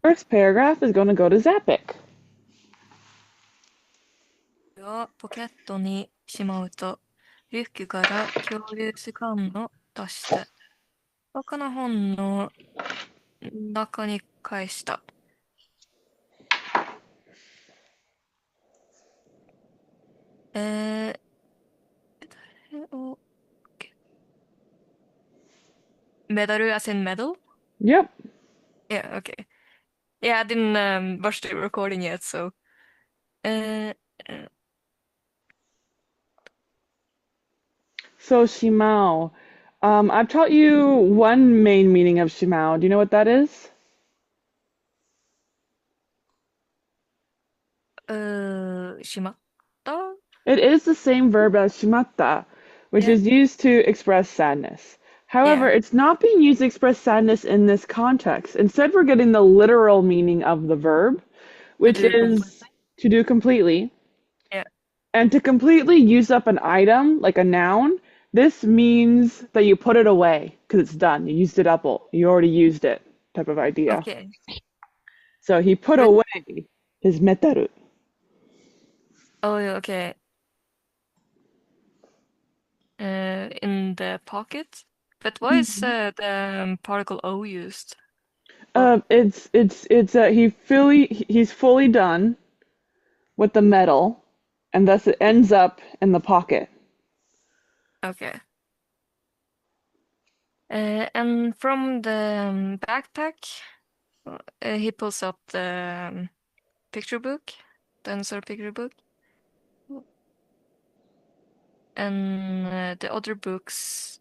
first paragraph is going to go to Zapik. をポケットにしまうと、リュックから恐竜図鑑を出して、他の本の中に返した。Medal as in medal? Yep. Yeah, okay. Yeah, I didn't watch the recording yet, so. Uh, So Shimao. I've taught you one main meaning of Shimao. Do you know what that is? Shimatta? It is the same verb as shimatta, which Yeah, is used to express sadness. However, yeah. it's not being used to express sadness in this context. Instead, we're getting the literal meaning of the verb, To which do completely. is to do completely. Yeah. And to completely use up an item, like a noun, this means that you put it away because it's done. You used it up. You already used it, type of idea. Okay. So he put But, away his metaru. oh, yeah, okay. In the pocket? But why is the particle O used? For, He's fully done with the metal, and thus it ends up in the pocket. okay. And from the backpack, he pulls up the picture book, dinosaur picture book, and the other books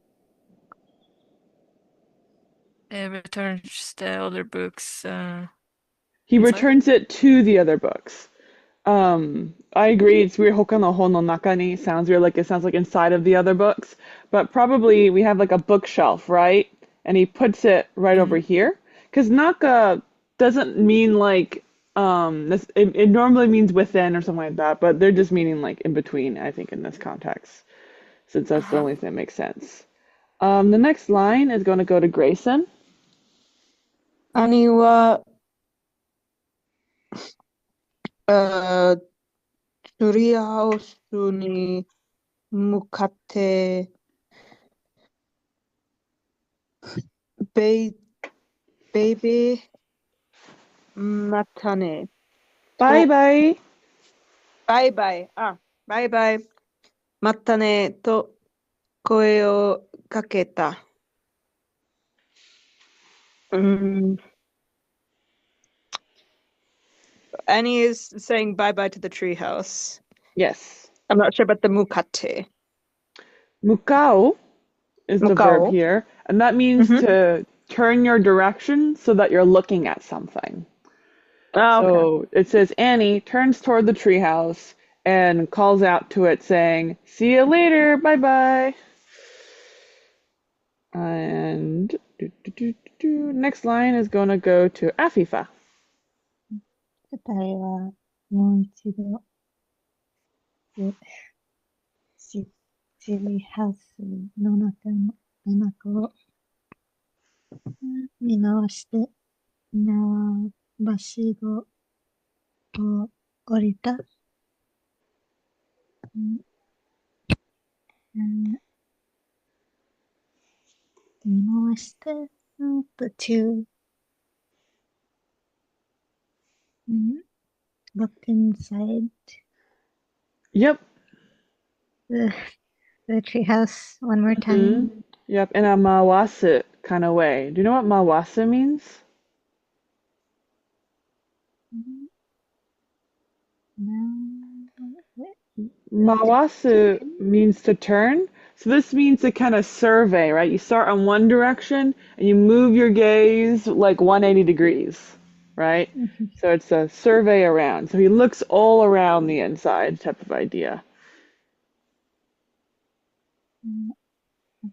returns the other books He inside. returns it to the other books. I agree. It's weird. Hoka no hon no naka ni sounds weird. Like it sounds like inside of the other books, but probably we have like a bookshelf, right? And he puts it right over Mm. here because naka doesn't mean like it normally means within or something like that, but they're just meaning like in between. I think in this context, since that's the Uh-huh. only thing that makes sense. The next line is going to go to Grayson. 兄は、ツリーハウスに向かって、ベイビー、またね。Bye bye. バイバイ、バイバイ、またね、と声をかけた。Mm. Annie is saying bye bye to the treehouse. Yes. I'm not sure about the mukate. Mukao is the verb Mukao. here, and that means to turn your direction so that you're looking at something. Oh, okay. So it says Annie turns toward the treehouse and calls out to it saying, "See you later, bye bye." And next line is going to go to Afifa. 答えはもう一度ツリーハウスの中を見回して縄ばしごを降りた。見回して、to look inside Yep. the treehouse one more time. Yep, in a mawasu kind of way. Do you know what mawasu means? Mawasu means to turn. So this means to kind of survey, right? You start on one direction and you move your gaze like 180 degrees, right? So it's a survey around. So he looks all around the inside type of idea.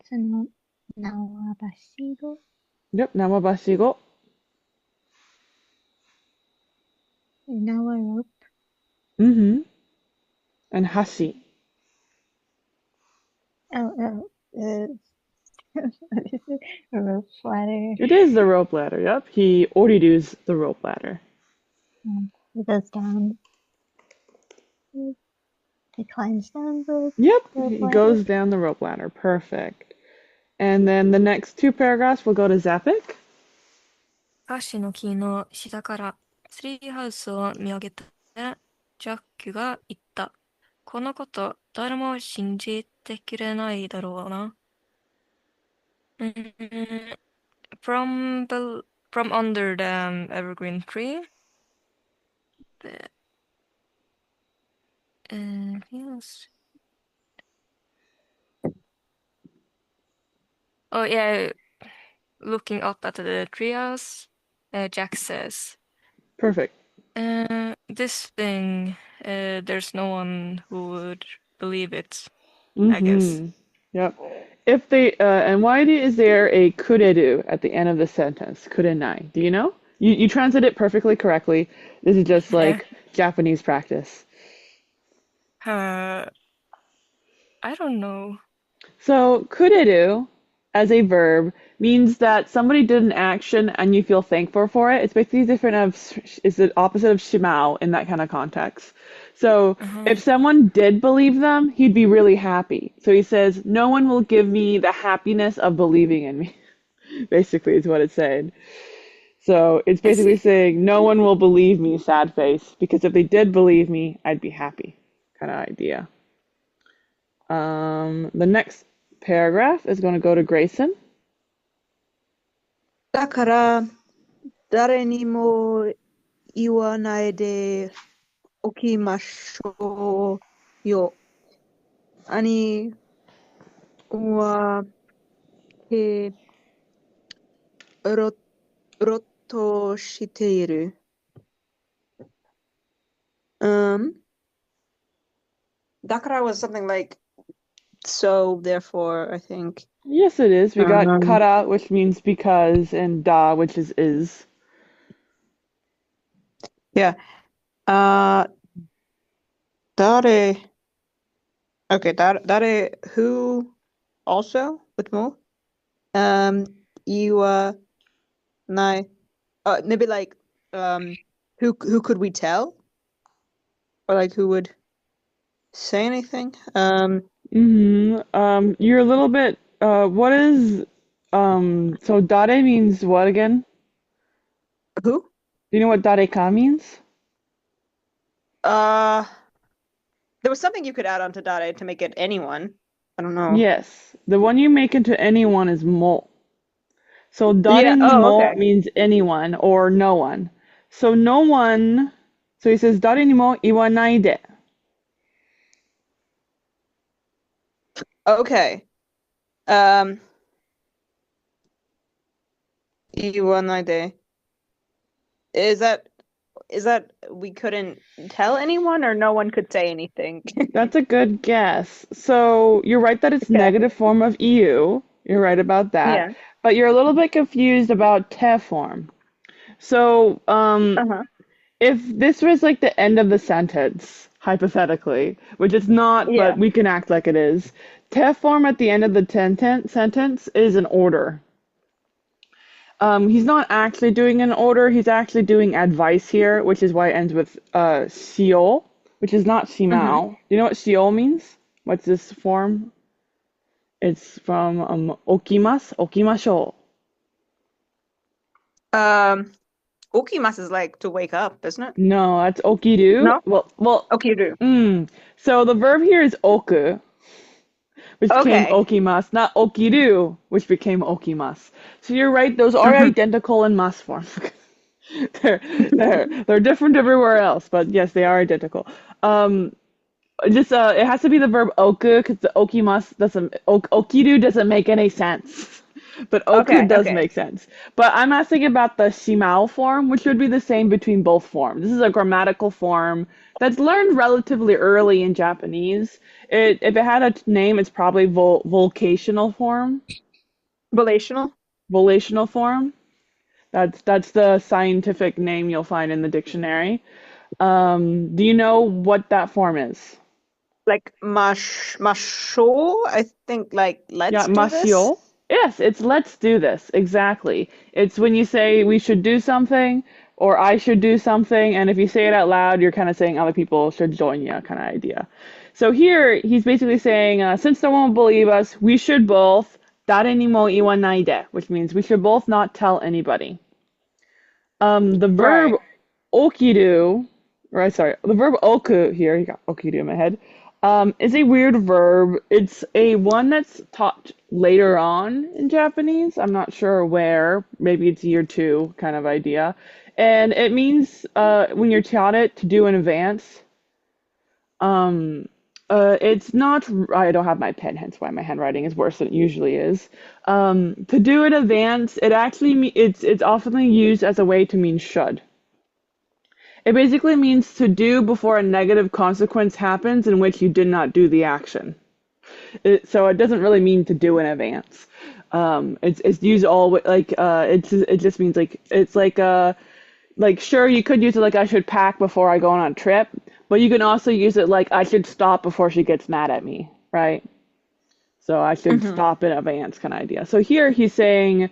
その縄ばしご Yep, namabashigo. Nawa rope. And hashi. What is it? A rope ladder. It is the rope ladder, yep. He oridoes the rope ladder. It goes down. He climbs down the Yep, rope he ladder. goes down the rope ladder. Perfect. And then the next two paragraphs will go to Zapik. カシの木の下からツリーハウスを見上げて、ジャックが言った。このこと誰も信じてくれないだろうな。From under the evergreen tree. Yes. Oh yeah, looking up at the treehouse, Jack says, Perfect. this thing, there's no one who would believe it, I guess. Yep. If they and why is there a kureru at the end of the sentence? Kurenai. Do you know? You translate it perfectly correctly. This is just like Japanese practice. I don't know. So kureru as a verb means that somebody did an action and you feel thankful for it. It's basically different it's the opposite of shimao in that kind of context. So if someone did believe them, he'd be really happy. So he says, no one will give me the happiness of believing in me, basically is what it's saying. So it's basically saying, no one will believe me, sad face, because if they did believe me, I'd be happy, kind of idea. The next paragraph is going to go to Grayson. だから誰にも言わないでおきましょうよ。兄はロッとしている。だから was something like so, therefore, I think. Yes, it is. We got kara, which means because, and da, which is. Yeah. Dare. Okay, dare who also with mo? You nai. Maybe like who could we tell? Or like who would say anything? You're a little bit what is so dare means what again? Who? Do you know what dareka means? There was something you could add on to dare to make it anyone. I don't know. Yes. The one you make into anyone is mo. So dare ni mo means anyone or no one. So no one, so he says dare ni mo iwanai de. Okay. Iwanai de. Is that we couldn't tell anyone or no one could say anything? That's a good guess. So you're right that it's negative form of EU. You're right about that. Yeah. But you're a little bit confused about te form. So if this was like the end of the sentence, hypothetically, which it's not, but we can act like it is, te form at the end of the sentence is an order. He's not actually doing an order, he's actually doing advice here, which is why it ends with shio, which is not shimao. Do you know what shio means? What's this form? It's from okimashou. Okimasu is like to wake up, isn't it? No, that's okiru. No? Well, okiru. So the verb here is oku, which became okimasu, not okiru, which became okimasu. So you're right, those are identical in mas form. they're different everywhere else, but yes, they are identical. It has to be the verb oku because the okiru doesn't make any sense. But oku does make sense. But I'm asking about the shimao form, which would be the same between both forms. This is a grammatical form that's learned relatively early in Japanese. If it had a name, it's probably vocational form. Volational form. That's the scientific name you'll find in the dictionary. Do you know what that form is? Like masho, I think like let's do this. Mashio. Yes, it's let's do this. Exactly. It's when you say we should do something or I should do something, and if you say it out loud, you're kind of saying other people should join you, kind of idea. So here, he's basically saying, since no one will believe us, we should both, 誰にも言わないで, which means we should both not tell anybody. The verb Right. okiru, the verb oku here, you got okiru in my head, is a weird verb. It's a one that's taught later on in Japanese. I'm not sure where. Maybe it's year 2 kind of idea. And it means when you're taught it to do in advance. It's not. I don't have my pen, hence why my handwriting is worse than it usually is. To do in advance, it actually it's often used as a way to mean should. It basically means to do before a negative consequence happens in which you did not do the action. So it doesn't really mean to do in advance. It's used all like it just means like it's like sure you could use it like I should pack before I go on a trip, but you can also use it like I should stop before she gets mad at me, right? So I should stop in advance kind of idea. So here he's saying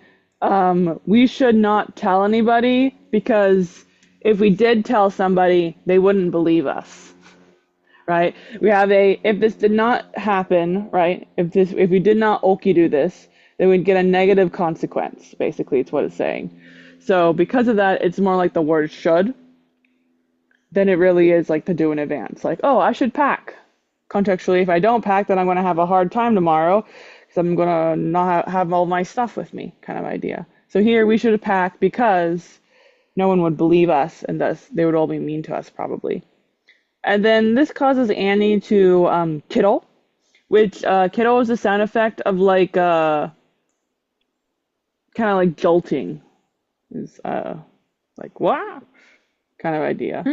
we should not tell anybody because if we did tell somebody, they wouldn't believe us, right? We have if this did not happen, right? If we did not do this, then we'd get a negative consequence. Basically, it's what it's saying. So because of that, it's more like the word should than it really is like to do in advance. Like, oh, I should pack. Contextually, if I don't pack, then I'm going to have a hard time tomorrow because I'm going to not have all my stuff with me, kind of idea. So here we should pack because no one would believe us, and thus they would all be mean to us probably. And then this causes Annie to kittle, which kittle is a sound effect of like kind of like jolting, is like wow kind of idea.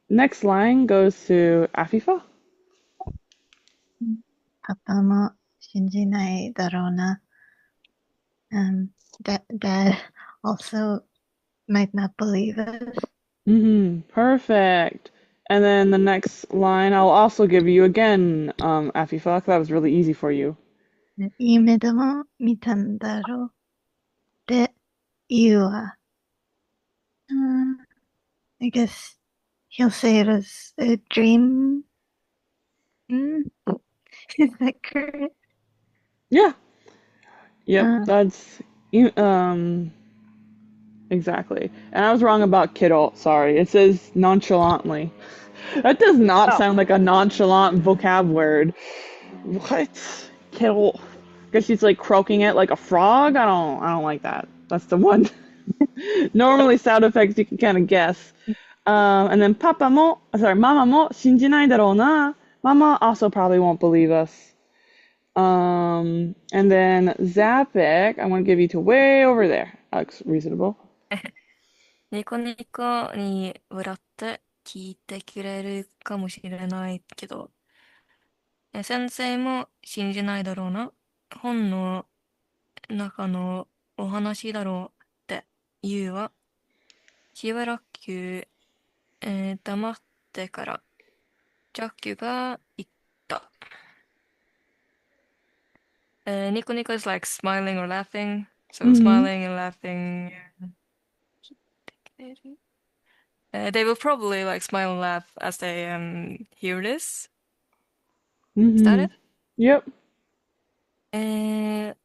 Next line goes to Afifa. パパも信じないだろうな。Dad also might not believe us. Perfect. And then the next line I'll also give you again, Afifa, 'cause that was really easy for you. 夢でも見たんだろうって言うわ。I guess he'll say it as a dream. Is that correct? Yeah. Yep, that's exactly. And I was wrong about kiddo, sorry. It says nonchalantly. That does not sound like a nonchalant vocab word. What? Kiddo. Guess she's like croaking it like a frog? I don't like that. That's the one. Normally sound effects you can kind of guess. And then mama mo 信じないだろうな. Mama also probably won't believe us. And then Zapik, I want to give you to way over there. Looks reasonable. ニコニコに笑って聞いてくれるかもしれないけど、先生も信じないだろうな。本の中のお話だろうって言うわ。しばらく、黙ってから、ジャックが言った。ニコニコ is like smiling or laughing. So smiling and laughing. They will probably like smile and laugh as they hear this. Is that it? Yep. And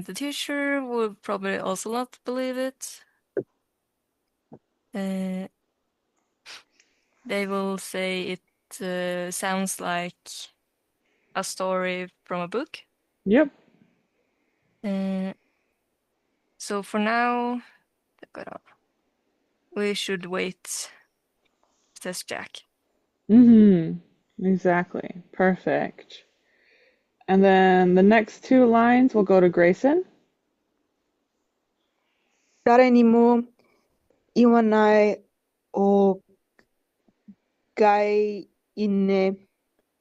the teacher would probably also not believe it. They will say it sounds like a story from a book. Yep. So for now, だから we should wait, says Jack. Exactly. Perfect. And then the next 2 lines will go to Grayson. 誰にも言わないおがいね。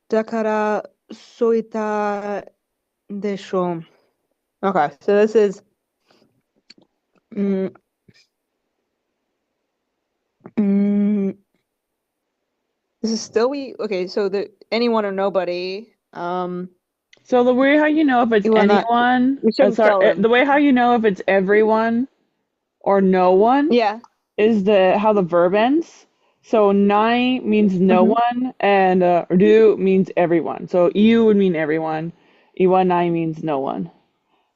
だからそう言ったでしょう。Okay, so this is this is still okay, so the anyone or nobody. So the way how you know if it's You wanna? anyone, We shouldn't tell the them. way how you know if it's everyone or no one Yeah. is how the verb ends. So nai means no Mm-hmm. one, and ru means everyone. So iu would mean everyone, iwanai means no one.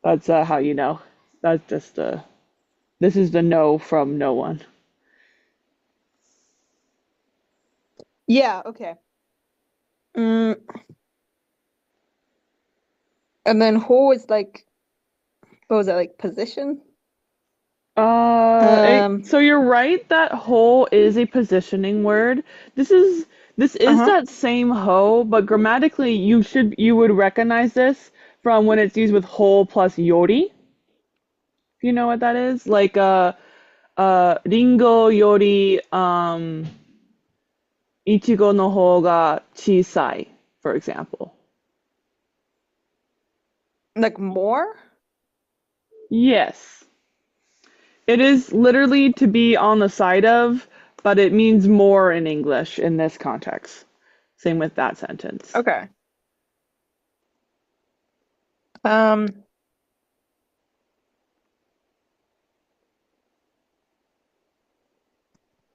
That's how you know. That's just this is the no from no one. Yeah. Okay. Mm, and then ho is like, what was that, like position? So you're right that ho is a positioning word. This is Uh-huh. that same ho, but grammatically you would recognize this from when it's used with ho plus yori. If you know what that is, like ringo yori ichigo no ho ga chisai, for example. Like more? Yes. It is literally to be on the side of, but it means more in English in this context. Same with that sentence. Okay. Um,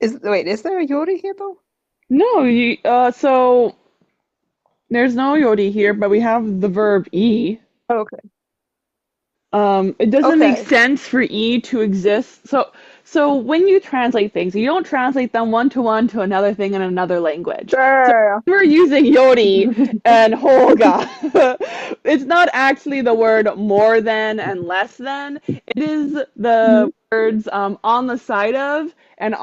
is there a Yori here though? No, so there's no yori here, but we have the verb e. Okay. It doesn't make Okay. sense for e to exist. So when you translate things, you don't translate them one to another thing in another language. So Sure. when we're using yori and holga, it's not actually the word more than and less than. It is the Mhm. words on the side of and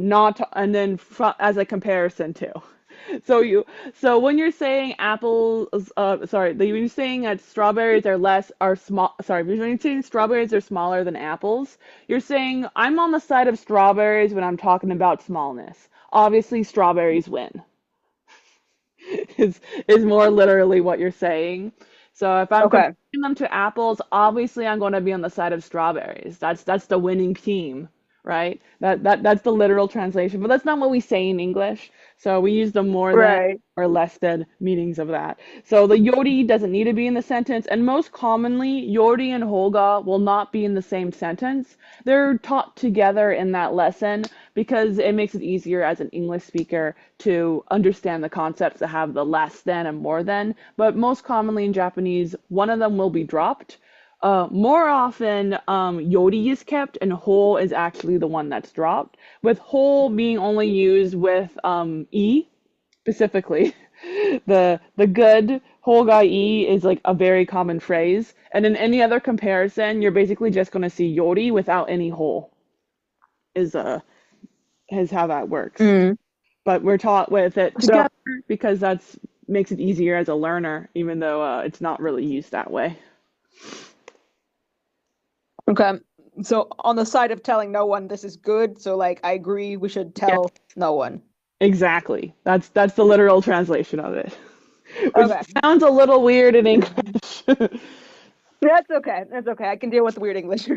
not and then as a comparison to. So when you're saying apples, when you're saying that strawberries are small, when you're saying strawberries are smaller than apples, you're saying I'm on the side of strawberries when I'm talking about smallness. Obviously, strawberries win. is is more literally what you're saying. So if I'm Okay. comparing them to apples, obviously I'm going to be on the side of strawberries. That's the winning team, right? That's the literal translation, but that's not what we say in English. So we use the more than Right. or less than meanings of that. So the yori doesn't need to be in the sentence, and most commonly, yori and holga will not be in the same sentence. They're taught together in that lesson because it makes it easier as an English speaker to understand the concepts that have the less than and more than. But most commonly in Japanese, one of them will be dropped. More often, yori is kept and whole is actually the one that's dropped, with whole being only used with e specifically. The good whole guy e is like a very common phrase, and in any other comparison, you're basically just going to see yori without any whole is how that works. Mm. But we're taught with it So, together because that's makes it easier as a learner, even though it's not really used that way. okay. So on the side of telling no one this is good, so like I agree we should Yeah, tell no one. exactly. That's the literal translation of it, which Okay. sounds a little weird in English. That's okay. That's okay. I can deal with the weird English.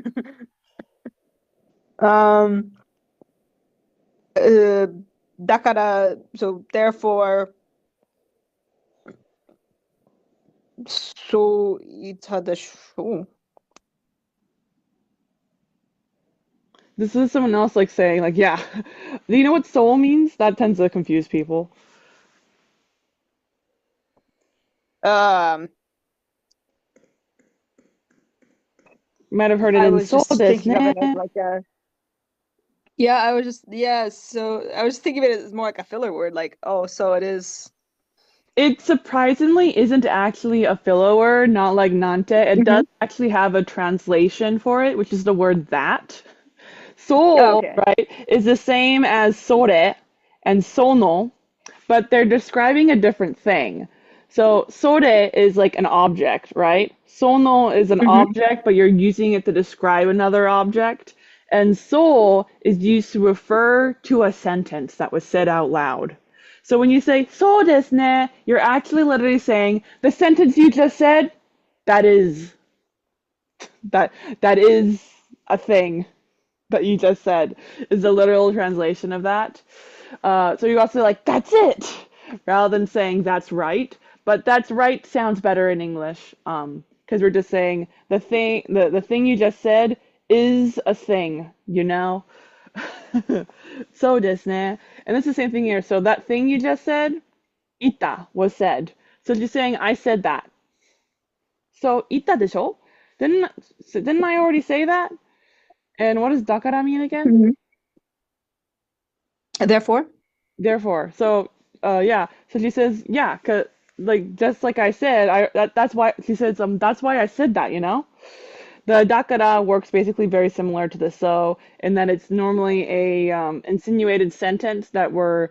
Um, だから、so therefore, そう言ったでしょう。This is someone else like saying like, yeah. Do you know what soul means? That tends to confuse people. Um, You might have heard it I in was soul just thinking of desu it as ne. like a so I was thinking of it as more like a filler word, like, oh, so it is. It surprisingly isn't actually a filler word, not like nante. It Mm-hmm. does actually have a translation for it, which is the word that. Oh, Soul, okay. right, is the same as sore and sono, but they're describing a different thing. So sore is like an object, right? Sono is an Mm-hmm. object, but you're using it to describe another object. And soul is used to refer to a sentence that was said out loud. So when you say so desu ne, you're actually literally saying the sentence you just said, that is that that is a thing that you just said is the literal translation of that. So you also like, that's it, rather than saying that's right. But that's right sounds better in English. Because we're just saying the thing you just said is a thing, you know? So ですね. And it's the same thing here. So that thing you just said, ita was said. So just saying I said that. So ita でしょ? Didn't I already say that? And what does dakara mean again? Therefore? Therefore. So yeah. So she says, yeah, 'cause like just like I said, that's why she says that's why I said that, you know? The dakara works basically very similar to the so in that it's normally a insinuated sentence that we're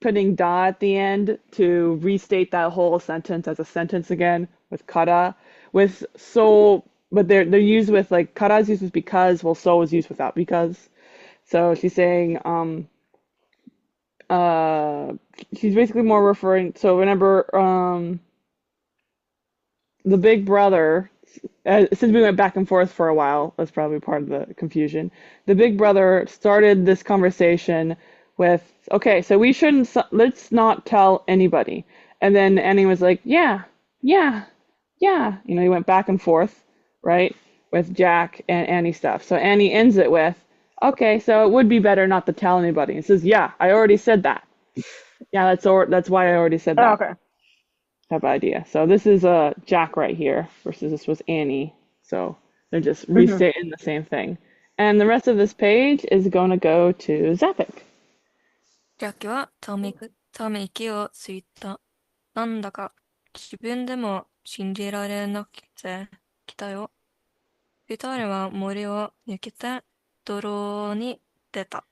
putting da at the end to restate that whole sentence as a sentence again with kara. With so, but they're used with like kara is used with because, while so is used without because. So she's saying she's basically more referring. So whenever the big brother, since we went back and forth for a while, that's probably part of the confusion. The big brother started this conversation with, okay, so let's not tell anybody. And then Annie was like, yeah, yeah, yeah. You know, he went back and forth, right, with Jack and Annie stuff. So Annie ends it with, okay, so it would be better not to tell anybody. And says, yeah, I already said that. Yeah, that's why I already said that. Okay. Type of idea. So this is Jack right here versus this was Annie. So they're just restating the same thing. And the rest of this page is going to go to Zapik. ジャックはため息をついた。なんだか自分でも信じられなくてきたよ。二人は森を抜けて泥に出た。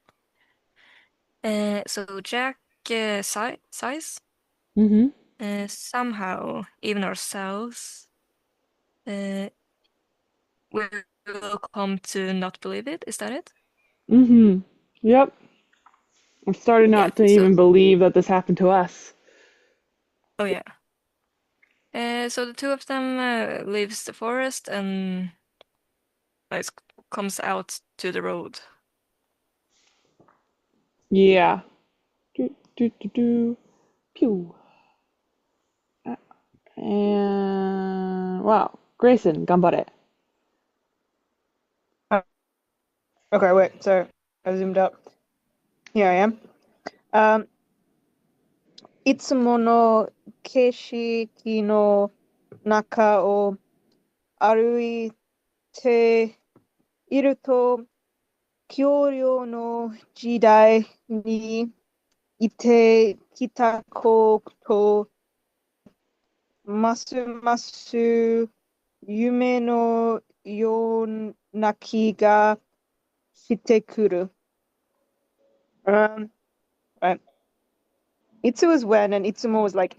So Jack sighs. Mm-hmm. Somehow, even ourselves, we will come to not believe it. Is that it? Mm-hmm. Yep. I'm starting not to even believe that this happened to us. Oh yeah. So the two of them leaves the forest and comes out to the road. Yeah. Pew. And wow, Grayson, 頑張れ. Okay, wait, so I zoomed up. Here I am. いつもの景色の中を歩いていると、恐竜の時代にいてきたことますます夢のような気がしてくる。Right. Itsu is when, and itsumo is like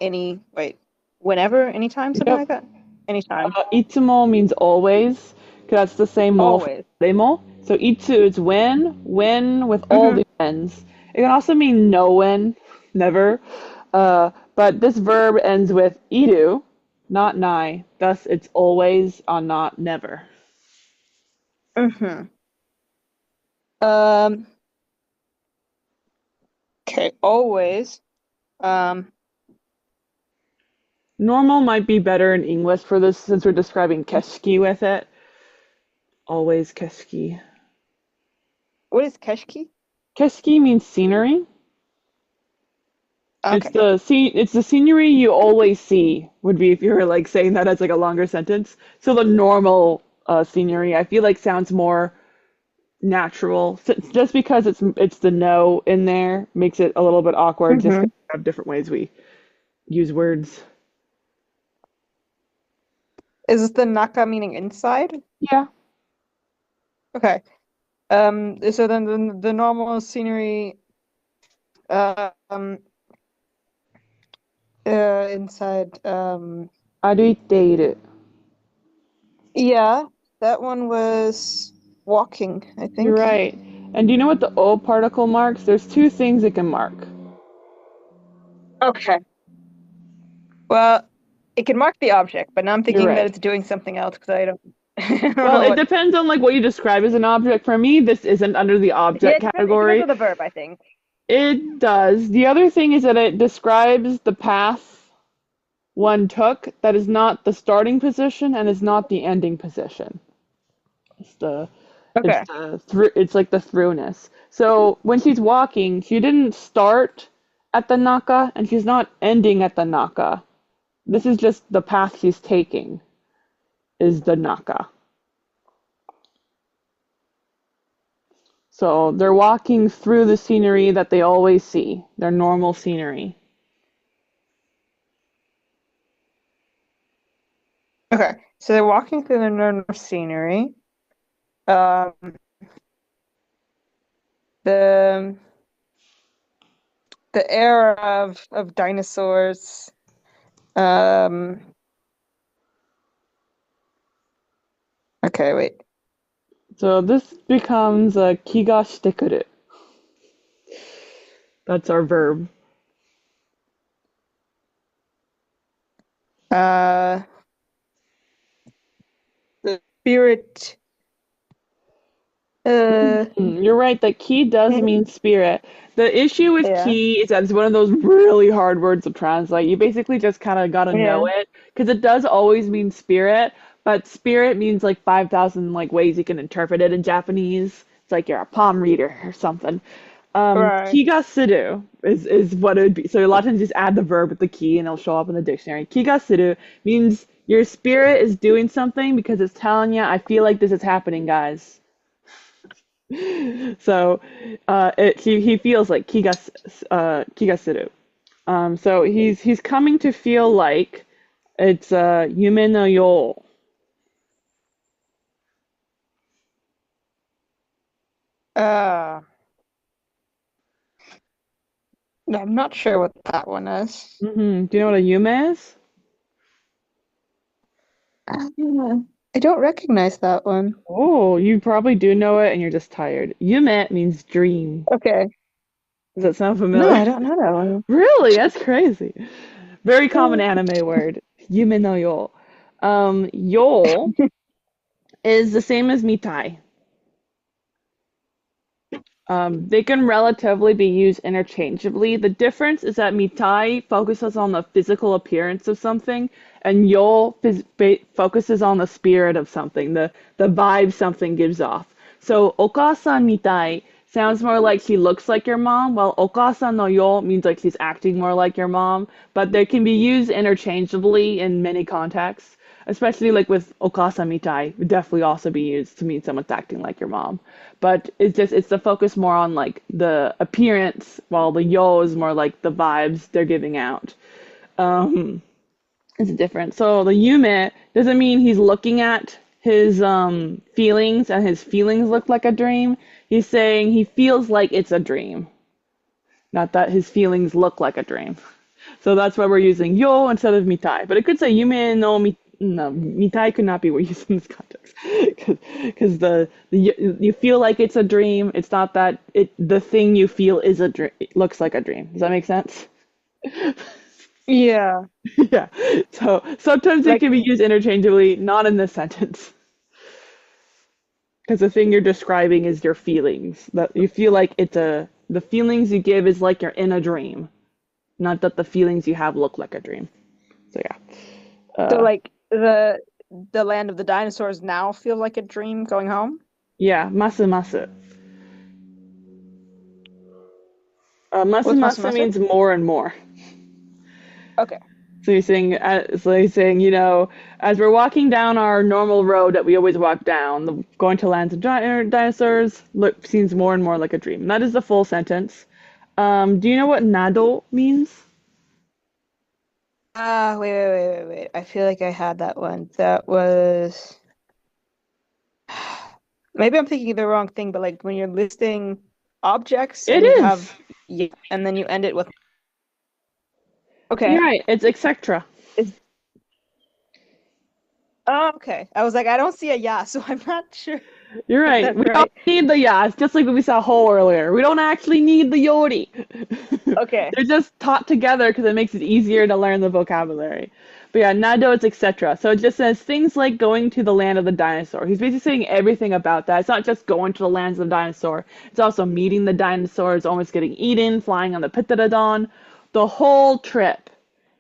whenever, anytime, something like that? Anytime. Itsumo means always, because that's the same mo. Always. So itsu is when with all the ends. It can also mean no when, never. But this verb ends with iru, not nai. Thus, it's always, not never. Okay, always. Normal might be better in English for this since we're describing keshki with it. Always keshki. What is keshki? Keshki means scenery. Okay. It's the scenery you always see would be if you were like saying that as like a longer sentence. So the normal scenery I feel like sounds more natural. So just because it's the no in there makes it a little bit awkward. Just 'cause we have different ways we use words. Is the naka meaning inside? Yeah. Okay. So then the normal scenery inside 歩いている. yeah, that one was walking, I think. You're right. And do you know what the O particle marks? There's two things it can mark. Okay. Well, it can mark the object, but now I'm thinking You're right. that it's doing something else because I don't. Well, it depends on like what you describe as an object. For me, this isn't under the object category. It depends on the verb, I think. It does. The other thing is that it describes the path one took that is not the starting position and is not the ending position. It's Okay. it's like the throughness. So when she's walking, she didn't start at the naka and she's not ending at the naka. This is just the path she's taking is the naka. So they're walking through the scenery that they always see, their normal scenery. Okay. So they're walking through the normal scenery. Um, the era of dinosaurs. Okay, wait. So this becomes a kiga shite. That's our verb. The spirit. You're right that ki does mean spirit. The issue with Yeah. ki is that it's one of those really hard words to translate. You basically just kind of gotta know Yeah. it because it does always mean spirit, but spirit means like 5,000 like ways you can interpret it in Japanese. It's like you're a palm reader or something. Right. Kiga suru is what it would be. So a lot of times just add the verb with the ki and it'll show up in the dictionary. Kiga suru means your spirit is doing something because it's telling you, I feel like this is happening, guys. So he feels like kigasuru. So he's coming to feel like it's yume no yo. I'm not sure what that one is. Do you know what a yume is? I don't recognize that one. Oh, you probably do know it and you're just tired. Yume means dream. Okay. Does that sound No, familiar? I don't know that one. Really? That's crazy. Very common anime word. Yume no yo. Yo is the same as mitai. They can relatively be used interchangeably. The difference is that mitai focuses on the physical appearance of something, and yo focuses on the spirit of something, the vibe something gives off. So okasan mitai sounds more like she looks like your mom, while okasan no yo means like she's acting more like your mom. But they can be used interchangeably in many contexts, especially like with okasan mitai, would definitely also be used to mean someone's acting like your mom. But it's the focus more on like the appearance, while the yo is more like the vibes they're giving out. Um, it's different. So the yume doesn't mean he's looking at his feelings and his feelings look like a dream. He's saying he feels like it's a dream, not that his feelings look like a dream. So that's why we're using yo instead of mitai. But it could say yume no no, mitai could not be used in this context because you feel like it's a dream. It's not that the thing you feel is a dream. It looks like a dream. Does that make sense? Yeah. Yeah. So sometimes it Like, can be used interchangeably, not in this sentence. Because the thing you're describing is your feelings. That you feel like the feelings you give is like you're in a dream, not that the feelings you have look like a dream. So yeah. so Uh, like the land of the dinosaurs now feel like a dream going home? yeah, masu masu. Masu What's masu masu? means more and more. Okay. So he's saying, as we're walking down our normal road that we always walk down, going to lands of dinosaurs seems more and more like a dream. And that is the full sentence. Do you know what nado means? Wait. I feel like I had that one. That was maybe I'm thinking of the wrong thing, but like when you're listing objects It and you is. have yeah, and then you end it with okay. You're right. It's etc. Is oh, okay. I was like, I don't see a yeah, so I'm not sure You're if right. that's We right. don't need the yas, just like we saw whole earlier. We don't actually need the yori. Okay. They're just taught together because it makes it easier to learn the vocabulary. But yeah, nado it's etc. So it just says things like going to the land of the dinosaur. He's basically saying everything about that. It's not just going to the lands of the dinosaur. It's also meeting the dinosaurs, almost getting eaten, flying on the pterodon. The whole trip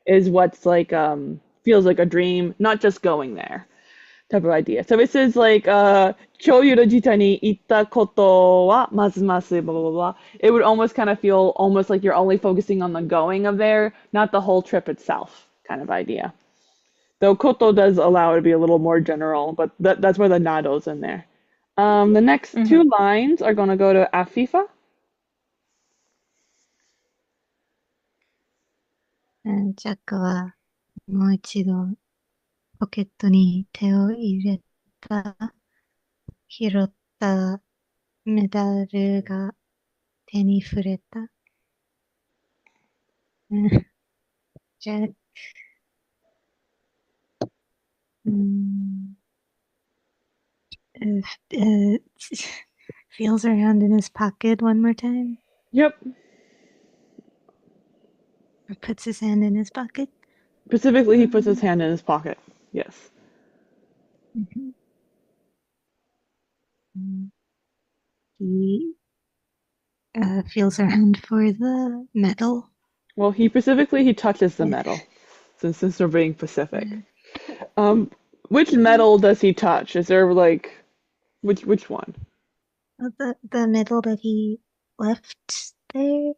is what's like feels like a dream, not just going there type of idea. So this is like 共有の時代に行ったことはますます blah blah blah. It would almost kind of feel almost like you're only focusing on the going of there, not the whole trip itself kind of idea. Though koto does allow it to be a little more general, but that's where the nado's in there. The next two lines are going to go to Afifa. ジャックはもう一度ポケットに手を入れた。拾ったメダルが手に触れた。ジャック、feels around in his pocket one more time. Yep. Or puts his hand in his pocket. Specifically, he puts his hand in his pocket. Yes. He feels around for the medal. Well, he touches the medal, since we're being specific. Which medal does he touch? Is there like, which one? The medal that he left there.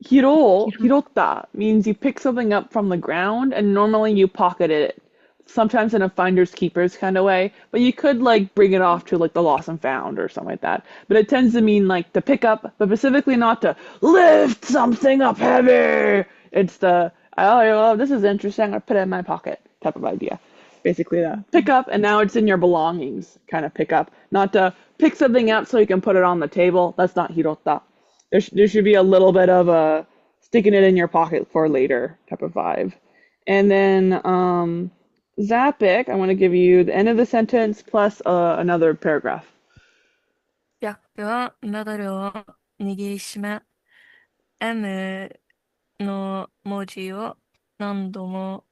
Hirotta means you pick something up from the ground, and normally you pocket it, sometimes in a finder's keepers kind of way, but you could like bring it off to like the lost and found or something like that. But it tends to mean like to pick up, but specifically not to lift something up heavy. It's the, oh, this is interesting, I put it in my pocket type of idea. Basically the pick up, and now it's in your belongings kind of pick up. Not to pick something up so you can put it on the table. That's not hirotta. There should be a little bit of a sticking it in your pocket for later type of vibe. And then Zapik, I want to give you the end of the sentence plus another paragraph. ジャックはメダルを握りしめ、M の文字を何度も、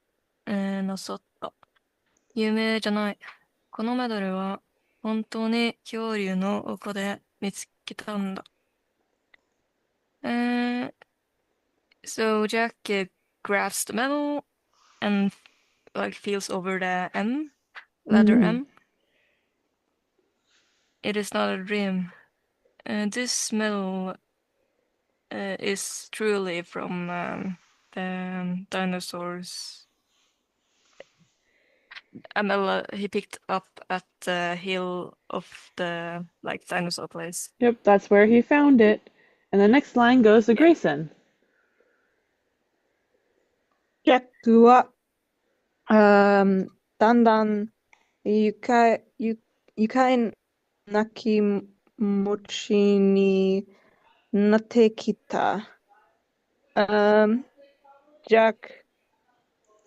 なさった。有名じゃない。このメダルは本当に恐竜の丘で見つけたんだ。So Jack grabs the medal and like feels over the M, letter M. It is not a dream. This medal is truly from the dinosaurs. He picked up at the hill of the like dinosaur place. Yep, that's where he found it. And the next line goes to Grayson. ジャックは、だんだん愉快な気持ちになってきた。Jack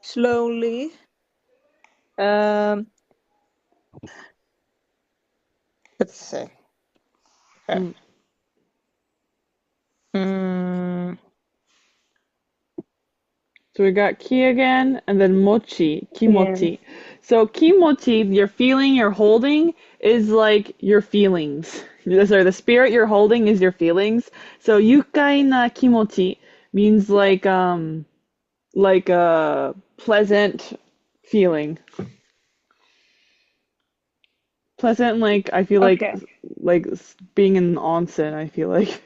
slowly let's see. Okay. So we got ki again, and then mochi, kimochi. So kimochi, your feeling you're holding is like your feelings. Sorry, the spirit you're holding is your feelings. So yukai na kimochi means like a pleasant feeling. Pleasant, like I feel like being in an onsen, I feel like.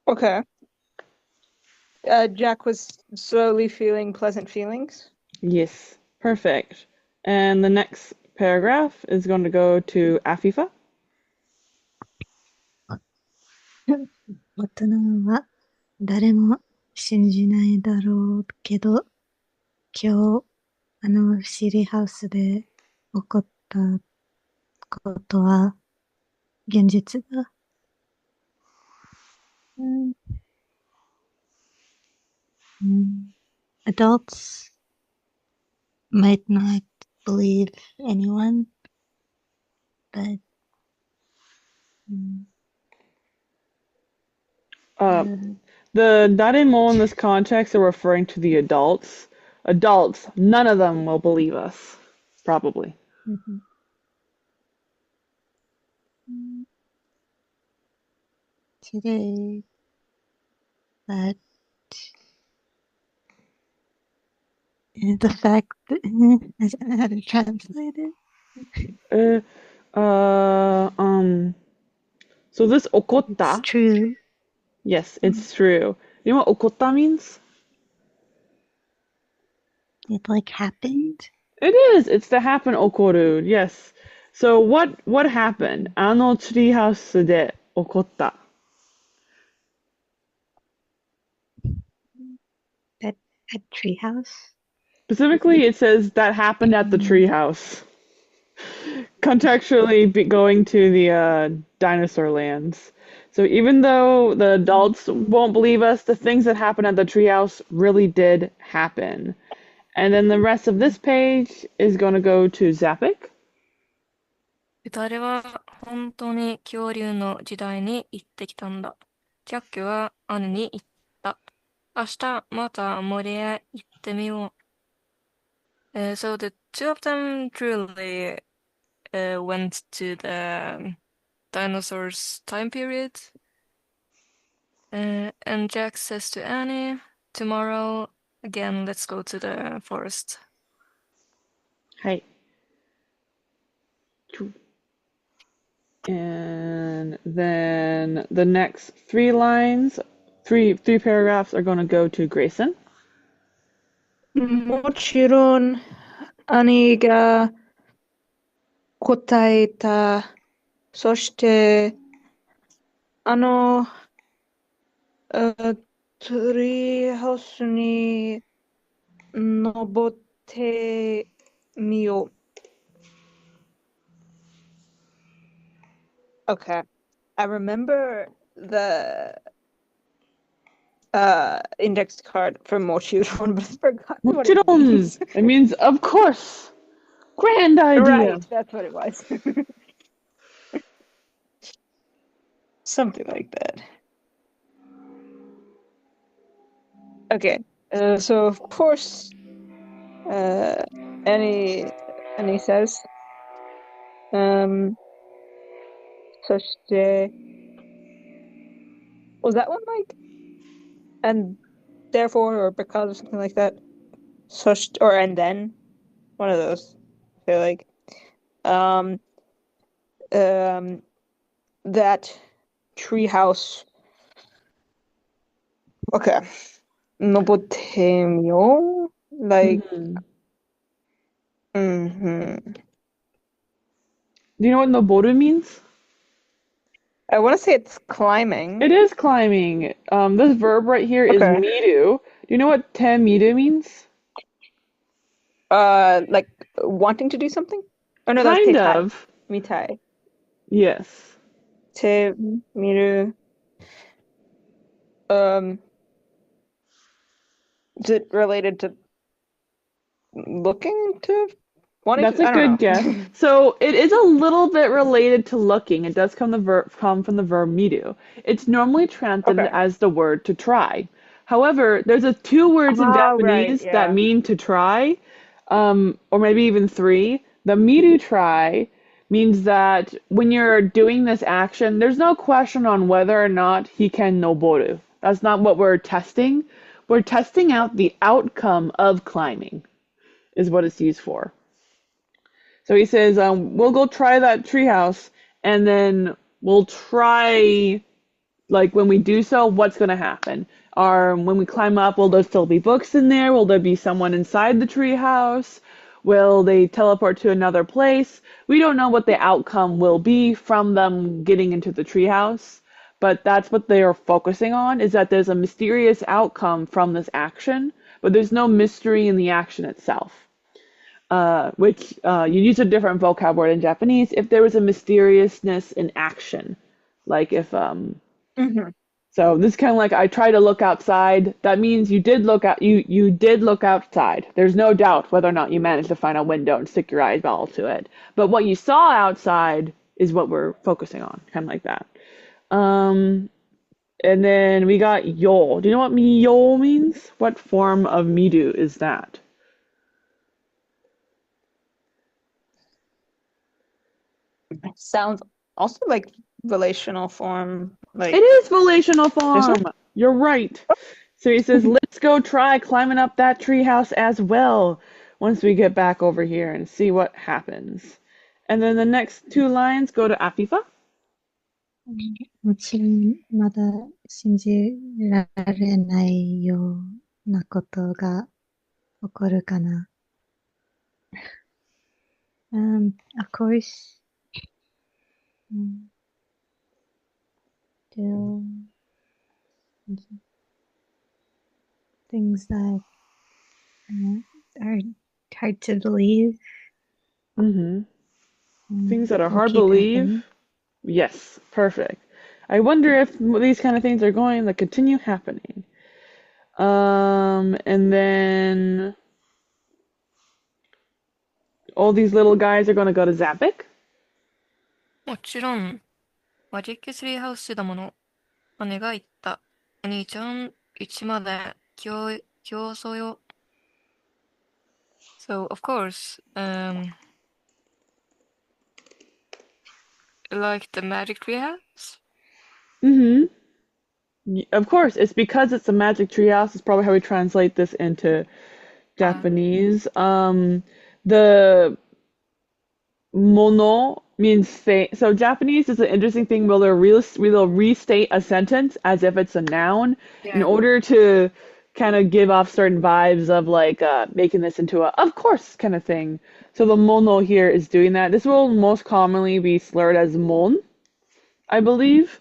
Okay. Jack was slowly feeling pleasant feelings. Yes, perfect. And the next paragraph is going to go to Afifa. 大人は誰も信じないだろうけど、今日不思議ハウスで起こったことは現実だ。Adults might not believe anyone, but the daremo in this context are referring to the adults. Adults, none of them will believe us, probably. today, but the fact that I don't know how to translate it. So this It's okotta, true. yes, it's true. You know what okotta means? It like happened. It is. It's to happen okoru. Yes. So what happened? あのツリーハウスで起こった。At treehouse. Specifically, it says that happened at the treehouse. Contextually going to the dinosaur lands. So even though the adults won't believe us, the things that happened at the treehouse really did happen. And then the rest of this page is going to go to Zapik. 誰は本当に恐竜の時代に行ってきたんだ。ジャックは兄に言った。明日また森へ行ってみよう。So the two of them truly went to the dinosaurs time period. And Jack says to Annie, tomorrow again, let's go to the forest. はい。And then the next three paragraphs are going to go to Grayson. もちろん、兄が答えた。そして、ツリーハウスに登ってみよう。Okay. I remember the index card for Mochiron, but I forgot what it means. It means, of course. Grand idea. Right, that's what it was. Something like that. Okay. So of course, Annie says, そして、was that one like, and therefore or because or something like that? Or and then, one of those. I feel like, that treehouse. Okay, 登ってみよう. Like, Do you know what noboru means? I want to say it's climbing. It is climbing. This verb right here is Okay. miru. Do you know what te miru means? Like wanting to do something? Oh no, that's Kind teitai. of. Mitai. Yes. Te miru. Is it related to looking to wanting That's to? a I don't know. good guess. So it is a little bit related to looking. It does come from the verb miru. It's normally translated Okay. as the word to try. However, there's two words in Ah, right, Japanese yeah. that mean to try, or maybe even three. The miru try means that when you're doing this action, there's no question on whether or not he can noboru. That's not what we're testing. We're testing out the outcome of climbing, is what it's used for. So he says, we'll go try that treehouse, and then we'll try, like, when we do so, what's going to happen? When we climb up, will there still be books in there? Will there be someone inside the treehouse? Will they teleport to another place? We don't know what the outcome will be from them getting into the treehouse, but that's what they are focusing on, is that there's a mysterious outcome from this action, but there's no mystery in the action itself. Which you use a different vocab word in Japanese if there was a mysteriousness in action. Like if So this is kind of like I try to look outside. That means you did look out. You did look outside. There's no doubt whether or not you managed to find a window and stick your eyeball to it. But what you saw outside is what we're focusing on, kind of like that. And then we got yo. Do you know what yo means? What form of midu is that? Sounds also like relational form. Like, It is relational this one? form. You're right. So he says, let's go try climbing up that treehouse as well once we get back over here and see what happens. And then the next two lines go to Afifa. もちろん、まだ信じられないようなことが起こるかな。Of course, still things that are hard to believe. Things that are will hard to keep believe. happening. Yes, perfect. I wonder if these kind of things are going to continue happening. And then all these little guys are going to go to Zapik. もちろん、マジックツリーハウスだもの。姉が言った。お兄ちゃん、一まで競争よ。So, of course, like the Magic Treehouse? Of course, it's because it's a magic treehouse. It's probably how we translate this into Japanese. The mono means thing. So Japanese is an interesting thing where they'll restate a sentence as if it's a noun in Yeah. order to kind of give off certain vibes of like making this into a of course kind of thing. So the mono here is doing that. This will most commonly be slurred as mon, I believe.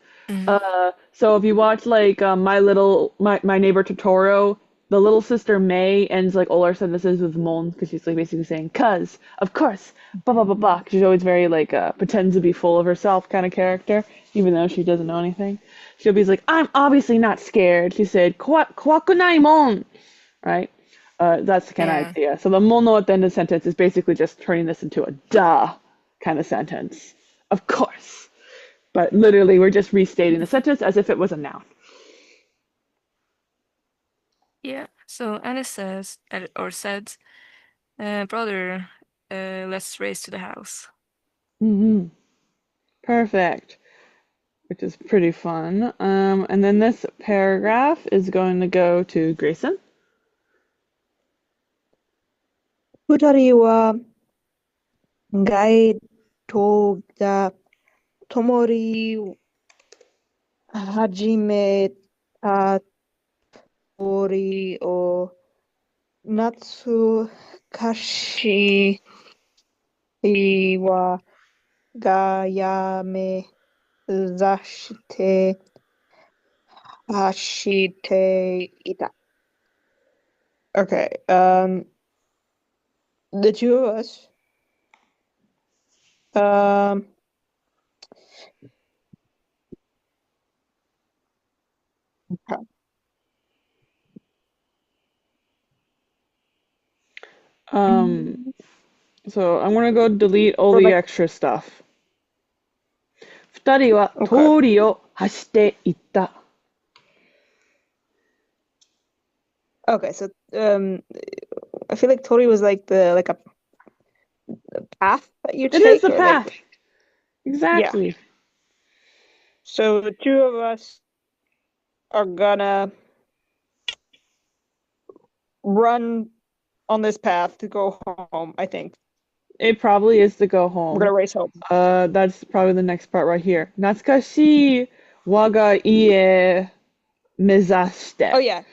So if you watch like My Neighbor Totoro, the little sister May ends like all our sentences with mon because she's like basically saying "cuz," of course, blah blah blah blah. 'Cause she's always very like pretends to be full of herself kind of character, even though she doesn't know anything. She'll be like, "I'm obviously not scared." She said, "Kwakunai mon," right? That's the kind of Yeah. idea. So the mono at the end of the sentence is basically just turning this into a duh kind of sentence. Of course. But literally, we're just restating the sentence as if it was a noun. Yeah. So Annie says, or said, brother, let's race to the house. Perfect. Which is pretty fun. And then this paragraph is going to go to Grayson. 二人はガイドが共に始めた鳥を懐かしいはがやめざして走っていた。Okay, the two of us, So I'm gonna go delete all Or the like- extra stuff. 二人は通りを走っていった。 Okay, so I feel like Tori was like the path that you It take. is the or, path. like- Exactly. so the two of us are gonna run on this path to go home, I think. It probably is to go home. We're gonna race home. That's probably the next part right here. 懐かしい我が家目指して。 Oh yeah.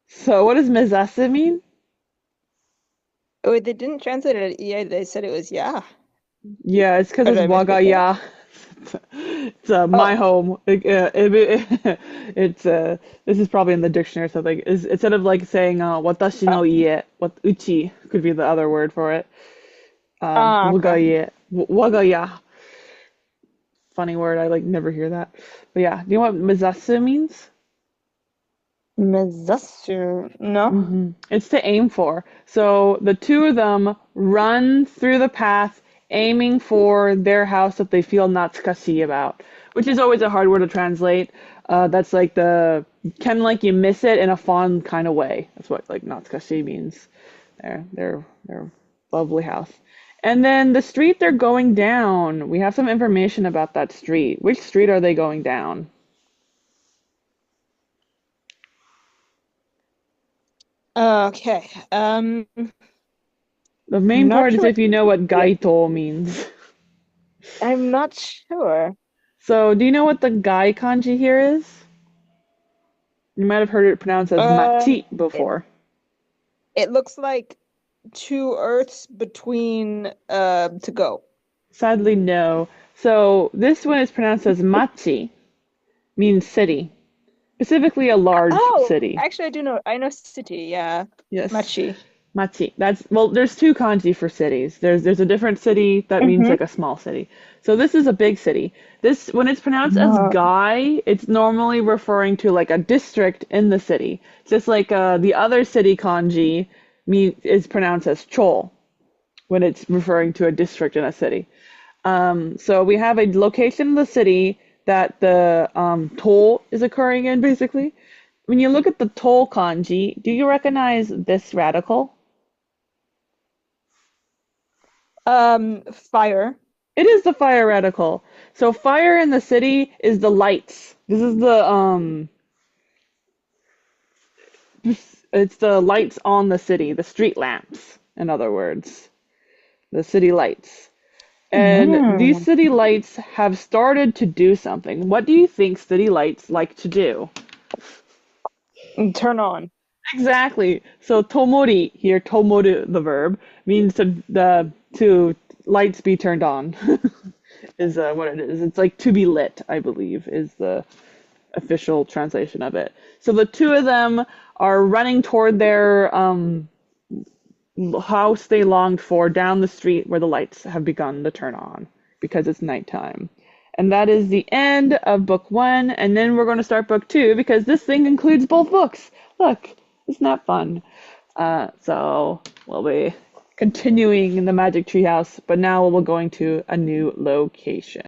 So what does 目指す mean? Oh, they didn't translate it. Yeah, they said it was yeah. Yeah, it's because Or it's did I mistake wagaya. It's my home. It's this is probably in the dictionary or something. Instead of like saying watashi no ie, what uchi could be the other word for it. Okay. Wagaya. Funny word. I like never hear that. But yeah, do you know what mezasu means? Mezasu. No. It's to aim for. So the two of them run through the path aiming for their house that they feel natsukashi about, which is always a hard word to translate. That's like kind of like you miss it in a fond kind of way. That's what like natsukashi means. Their lovely house. And then the street they're going down. We have some information about that street. Which street are they going down? Okay. The main Not part is sure. if you know what Yeah, gaito means. I'm not sure. So, do you know what the gai kanji here is? You might have heard it pronounced as Uh, machi it, before. it looks like two Earths between to go. Sadly, no. So, this one is pronounced as machi, means city, specifically a large Oh, city. actually, I do know. I know city. Yeah, Yes. Machi. Machi. That's well, there's two kanji for cities. There's a different city that means Mm-hmm. like a small city. So this is a big city. This when it's pronounced as Oh. gai, it's normally referring to like a district in the city. Just like the other city kanji is pronounced as cho when it's referring to a district in a city. So we have a location in the city that the toll is occurring in, basically. When you look at the toll kanji, do you recognize this radical? Fire. It is the fire radical. So fire in the city is the lights. This is it's the lights on the city, the street lamps, in other words, the city lights. And these Mm. city lights have started to do something. What do you think city lights like to do? Turn on. Exactly. So tomori here, tomoru, the verb, means to lights be turned on. Is what it is. It's like to be lit, I believe, is the official translation of it. So the two of them are running toward their house they longed for down the street where the lights have begun to turn on because it's nighttime. And that is the end of book one. And then we're going to start book two because this thing includes both books. Look, isn't that fun? So we'll be continuing in the Magic Treehouse, but now we're going to a new location.